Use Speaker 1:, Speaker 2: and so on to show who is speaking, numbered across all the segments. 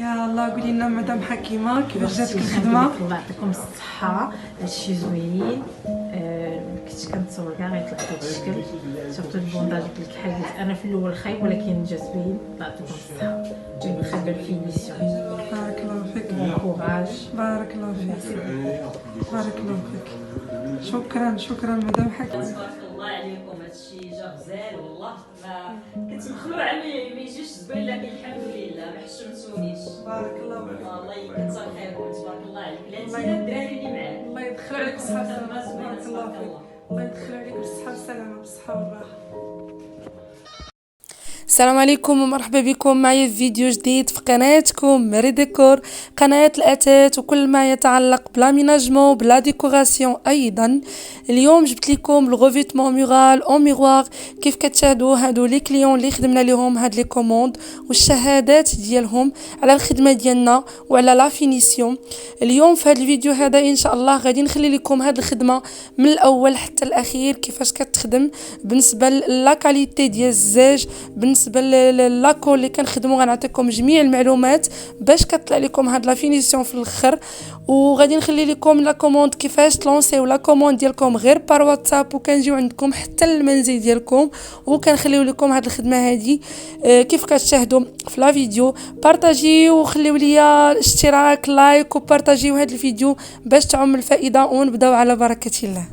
Speaker 1: يا الله قولي لنا مدام حكيمه كيفاش جاتك
Speaker 2: الخدمه؟
Speaker 1: الخدمه؟
Speaker 2: الله يعطيكم الصحه، هادشي زوينين. كنت كنتصور كاع غيطلع بهذا الشكل، سورتو البونداج بالكحل قلت انا في الاول خايب ولكن جا زوين. الله يعطيكم الصحه، جاي خايبه الفينيسيون.
Speaker 1: بارك الله فيك.
Speaker 2: كوراج.
Speaker 1: بارك الله فيك. بارك الله فيك. شكرا مدام حكيمه.
Speaker 3: تبارك الله عليكم، هادشي جا غزال والله. ما كنت مخلوعه ما يجيش زوين، لكن الحمد لله ما حشمتونيش.
Speaker 1: بارك الله فيك.
Speaker 3: الله يكثر خيركم، تبارك الله عليك. لا الدراري اللي معاك
Speaker 1: الله يدخل عليك بالصحه والسلامه.
Speaker 3: بارك
Speaker 1: بارك الله فيك. الله يدخل عليك بالصحه والسلامه، بالصحه والراحه. السلام عليكم ومرحبا بكم معايا في فيديو جديد في قناتكم ماري ديكور، قناة الأثاث وكل ما يتعلق بلاميناجمون بلا ديكوراسيون. ايضا اليوم جبت لكم الغوفيتمون مورال او ميغوار. كيف كتشاهدوا هادو لي كليون اللي خدمنا لهم هاد لي كوموند والشهادات ديالهم على الخدمه ديالنا وعلى لا فينيسيون. اليوم في هاد الفيديو هذا ان شاء الله غادي نخلي لكم هاد الخدمه من الاول حتى الاخير كيفاش كتخدم، بالنسبه لا كاليتي ديال الزاج، بالنسبه لاكول اللي كنخدموا. غنعطيكم جميع المعلومات باش كطلع لكم هاد لا فينيسيون في الاخر. وغادي نخلي لكم لا كوموند كيفاش تلونسيو لا كوموند ديالكم غير بار واتساب، وكنجيو عندكم حتى المنزل ديالكم وكنخليو لكم هاد الخدمه هادي كيف كتشاهدوا في لا فيديو. بارطاجيو وخليو ليا اشتراك لايك وبارطاجيو هاد الفيديو باش تعم الفائده. ونبداو على بركه الله.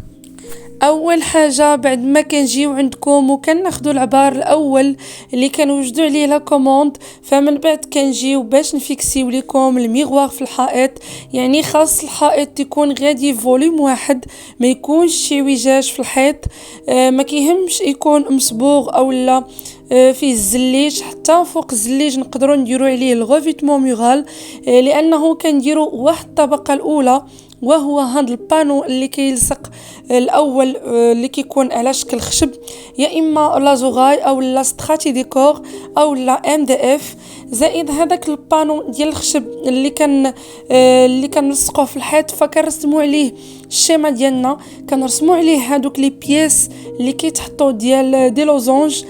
Speaker 1: اول حاجه بعد ما كنجيو عندكم وكناخذوا العبار الاول اللي كنوجدوا عليه لا كوموند، فمن بعد كنجيو باش نفيكسيو لكم الميغوار في الحائط. يعني خاص الحائط يكون غادي فوليوم واحد، ما يكونش شي وجاج في الحيط. ما كيهمش يكون مصبوغ او لا فيه الزليج، حتى فوق الزليج نقدروا نديروا عليه الغوفيتمون مورال، لانه كنديروا واحد الطبقه الاولى وهو هذا البانو اللي كيلصق الاول اللي كيكون على شكل خشب، يا اما لازوغاي او لا ستراتي ديكور او لا ام دي اف. زائد هذاك البانو ديال الخشب اللي كنلصقوه في الحيط، فكنرسموا عليه الشيما ديالنا، كنرسموا عليه هذوك لي بياس اللي كيتحطوا ديال دي لوزونج،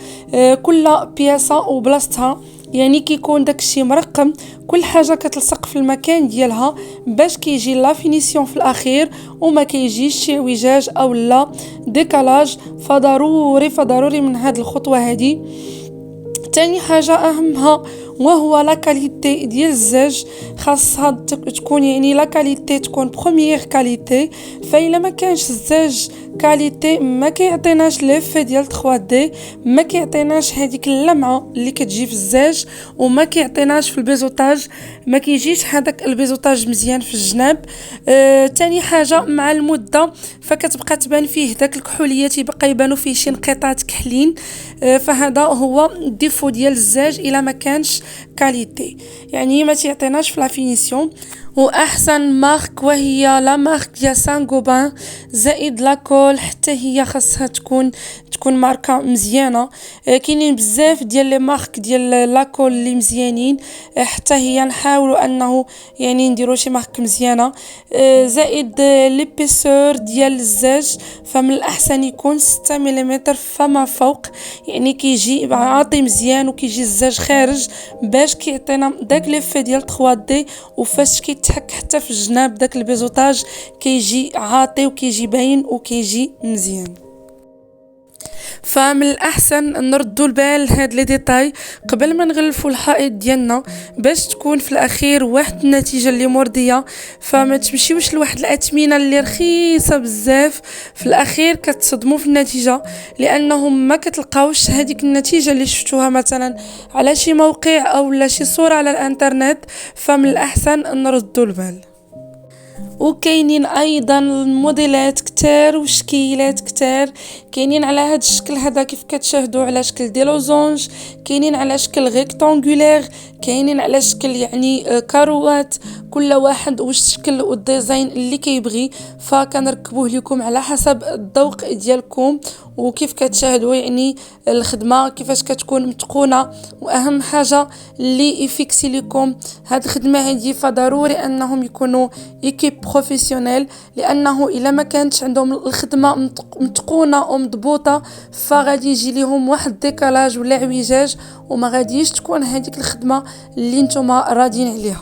Speaker 1: كل بياسه وبلاصتها. يعني كيكون داكشي مرقم، كل حاجه كتلصق في المكان ديالها باش كيجي لا فينيسيون في الاخير وما كيجيش شي اعوجاج او لا ديكالاج. فضروري من هاد الخطوه هادي. تاني حاجه اهمها وهو لا كاليتي ديال الزاج، خاصها تكون يعني لا كاليتي تكون بروميير كاليتي. فإلا ما كانش الزاج كاليتي ما كيعطيناش ليفي ديال 3D، ما كيعطيناش هذيك اللمعه اللي كتجي في الزاج، وما كيعطيناش في البيزوطاج، ما كيجيش هذاك البيزوطاج مزيان في الجناب. تاني حاجه مع المده فكتبقى تبان فيه داك الكحوليه، تيبقى يبانوا فيه شي نقيطات كحلين. فهذا هو الديفو ديال الزاج الا ما كانش كاليتي، يعني ما تيعطيناش في لا فينيسيون. واحسن مارك وهي لا مارك ديال سان غوبان. زائد لاكول حتى هي خاصها تكون ماركه مزيانه. كاينين بزاف ديال لي مارك ديال لاكول اللي مزيانين، حتى هي نحاولوا انه يعني نديروا شي مارك مزيانه. زائد ليبيسور ديال الزاج فمن الاحسن يكون 6 ملم فما فوق، يعني كيجي عاطي مزيان وكيجي الزاج خارج باش كيعطينا داك ليفي ديال 3D. وفاش كيتحك حتى في الجناب داك البيزوطاج كيجي عاطي وكيجي باين وكيجي مزيان. فمن الاحسن نردوا البال لهاد لي ديتاي قبل ما نغلفوا الحائط ديالنا باش تكون في الاخير واحد النتيجه اللي مرضيه. فما تمشيوش لواحد الاثمنه اللي رخيصه بزاف، في الاخير كتصدموا في النتيجه، لانهم ما كتلقاوش هذيك النتيجه اللي شفتوها مثلا على شي موقع او لا شي صوره على الانترنت. فمن الاحسن نردوا البال. وكاينين ايضا موديلات كتار وشكيلات كتار، كاينين على هذا الشكل هذا كيف كتشاهدوا على شكل دي لوزونج، كاينين على شكل ريكتانغولير، كاينين على شكل يعني كاروات، كل واحد والشكل والديزاين اللي كيبغي. فكنركبوه لكم على حسب الذوق ديالكم. وكيف كتشاهدوا يعني الخدمه كيفاش كتكون متقونه. واهم حاجه اللي يفيكسي لكم هاد الخدمه هذه فضروري انهم يكونوا ايكيب بروفيسيونيل، لانه الا ما كانتش عندهم الخدمه متقونه ومضبوطه فغادي يجي لهم واحد الديكالاج ولا عويجاج وما غاديش تكون هذيك الخدمه اللي نتوما راضيين عليها.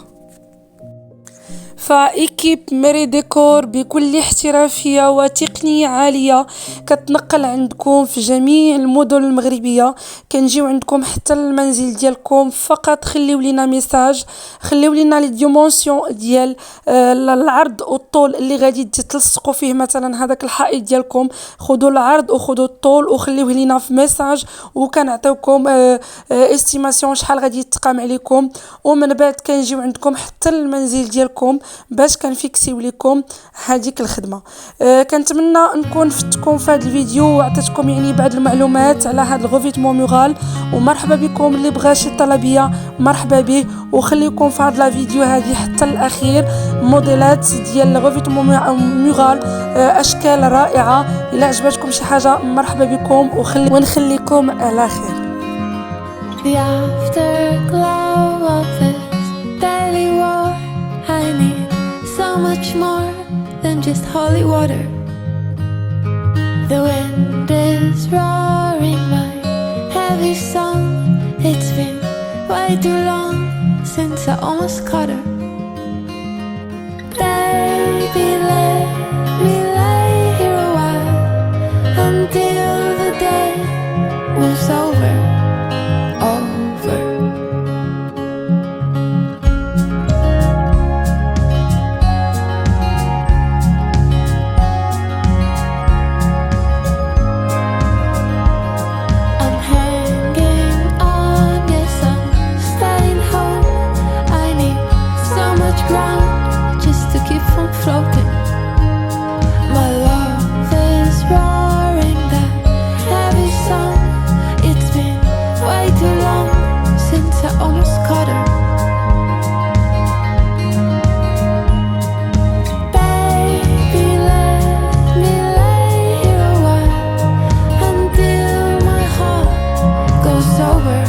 Speaker 1: فإيكيب ميري ديكور بكل احترافية وتقنية عالية كتنقل عندكم في جميع المدن المغربية، كنجيو عندكم حتى المنزل ديالكم. فقط خليو لينا ميساج، خليو لينا لي ديمونسيون ديال العرض والطول اللي غادي تلصقوا فيه مثلا هذاك الحائط ديالكم، خذوا العرض وخذوا الطول وخليوه لينا في ميساج وكنعطيوكم استيماسيون شحال غادي يتقام عليكم، ومن بعد كنجيو عندكم حتى المنزل ديالكم باش كنفيكسيو لكم هذيك الخدمه. كنتمنى نكون فتكم في هذا الفيديو وعطيتكم يعني بعض المعلومات على هذا الغوفيتمون مورال، ومرحبا بكم اللي بغى شي طلبيه مرحبا به، وخليكم في هذا الفيديو هذه حتى الاخير موديلات ديال الغوفيتمون مورال اشكال رائعه. الا عجبتكم شي حاجه مرحبا بكم ونخليكم على خير.
Speaker 4: The afterglow of this daily war, I need so much more than just holy water. The wind is roaring my heavy song. It's been way too long since I almost caught her. Baby, let me lay here a while until the day moves over. Floating. My love is roaring that heavy song. It's been way too long since I almost caught her. Baby, let me lay here a while until my heart goes sober.